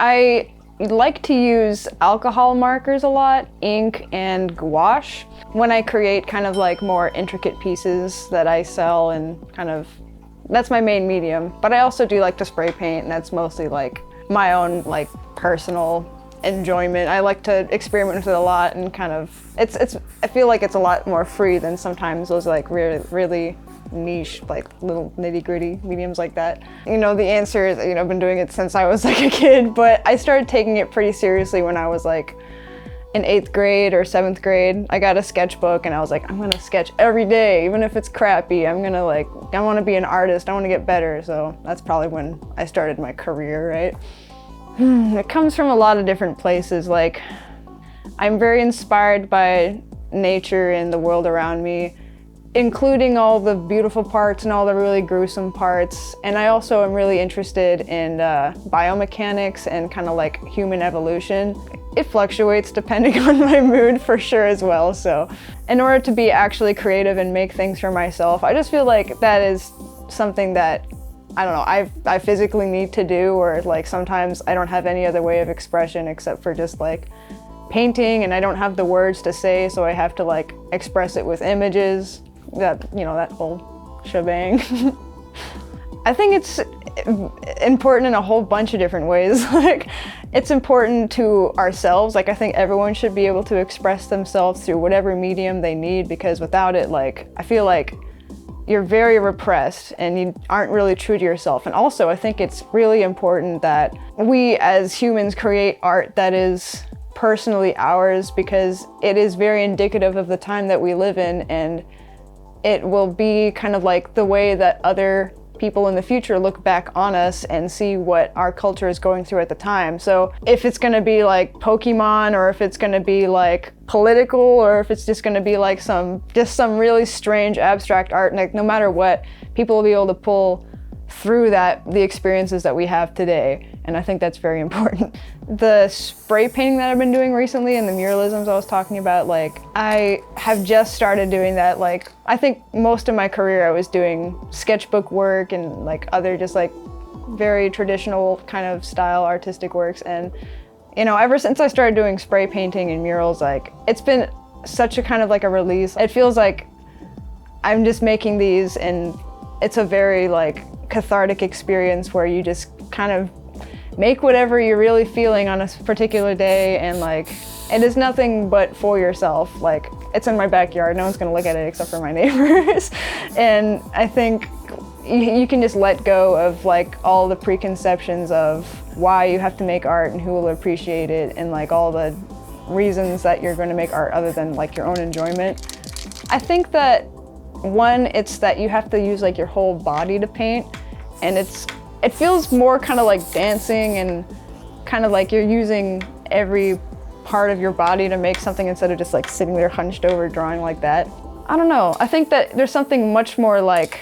I like to use alcohol markers a lot, ink and gouache, when I create kind of like more intricate pieces that I sell, and kind of, that's my main medium. But I also do like to spray paint, and that's mostly like my own like personal enjoyment. I like to experiment with it a lot, and kind of, I feel like it's a lot more free than sometimes those like really niche, like little nitty-gritty mediums like that. You know, the answer is, I've been doing it since I was like a kid, but I started taking it pretty seriously when I was like in 8th grade or 7th grade. I got a sketchbook and I was like, I'm gonna sketch every day, even if it's crappy. I want to be an artist, I want to get better. So that's probably when I started my career, right? It comes from a lot of different places. Like, I'm very inspired by nature and the world around me, including all the beautiful parts and all the really gruesome parts. And I also am really interested in biomechanics and kind of like human evolution. It fluctuates depending on my mood for sure as well. So in order to be actually creative and make things for myself, I just feel like that is something that, I don't know, I physically need to do, or like sometimes I don't have any other way of expression except for just like painting, and I don't have the words to say, so I have to like express it with images. That whole shebang. I think it's important in a whole bunch of different ways. Like, it's important to ourselves. Like, I think everyone should be able to express themselves through whatever medium they need, because without it, like, I feel like you're very repressed and you aren't really true to yourself. And also, I think it's really important that we as humans create art that is personally ours, because it is very indicative of the time that we live in, and it will be kind of like the way that other people in the future look back on us and see what our culture is going through at the time. So if it's gonna be like Pokemon, or if it's gonna be like political, or if it's just gonna be like some really strange abstract art, like no matter what, people will be able to pull through the experiences that we have today. And I think that's very important. The spray painting that I've been doing recently and the muralisms I was talking about, like, I have just started doing that. Like, I think most of my career I was doing sketchbook work and like other just like very traditional kind of style artistic works. And, ever since I started doing spray painting and murals, like, it's been such a kind of like a release. It feels like I'm just making these, and it's a very like cathartic experience where you just kind of make whatever you're really feeling on a particular day, and like, it is nothing but for yourself. Like, it's in my backyard, no one's gonna look at it except for my neighbors. And I think you can just let go of like all the preconceptions of why you have to make art and who will appreciate it, and like all the reasons that you're going to make art other than like your own enjoyment. I think that one, it's that you have to use like your whole body to paint, and it feels more kind of like dancing, and kind of like you're using every part of your body to make something instead of just like sitting there hunched over drawing like that. I don't know. I think that there's something much more like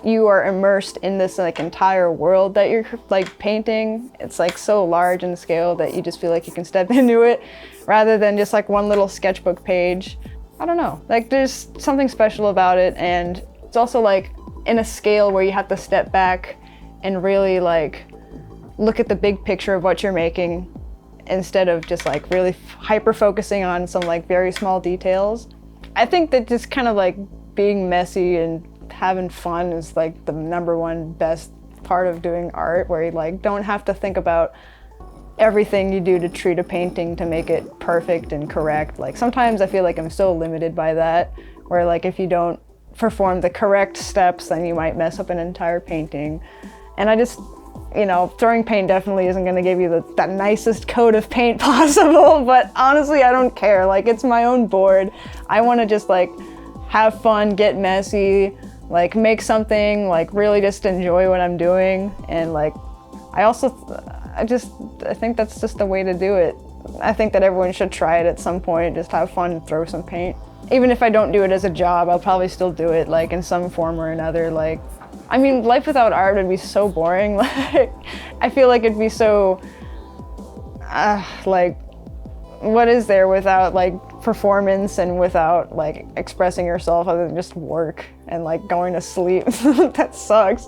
you are immersed in this like entire world that you're like painting. It's like so large in scale that you just feel like you can step into it rather than just like one little sketchbook page. I don't know. Like, there's something special about it, and it's also like in a scale where you have to step back and really like look at the big picture of what you're making instead of just like really hyper focusing on some like very small details. I think that just kind of like being messy and having fun is like the number one best part of doing art, where you like don't have to think about everything you do to treat a painting to make it perfect and correct. Like, sometimes I feel like I'm so limited by that, where like if you don't perform the correct steps, then you might mess up an entire painting. And I just, throwing paint definitely isn't gonna give you the nicest coat of paint possible, but honestly, I don't care. Like, it's my own board. I wanna just like have fun, get messy, like make something, like really just enjoy what I'm doing. And like, I think that's just the way to do it. I think that everyone should try it at some point, just have fun and throw some paint. Even if I don't do it as a job, I'll probably still do it like in some form or another. Like, I mean, life without art would be so boring. Like, I feel like it'd be so, like, what is there without like performance and without like expressing yourself other than just work and like going to sleep? That sucks.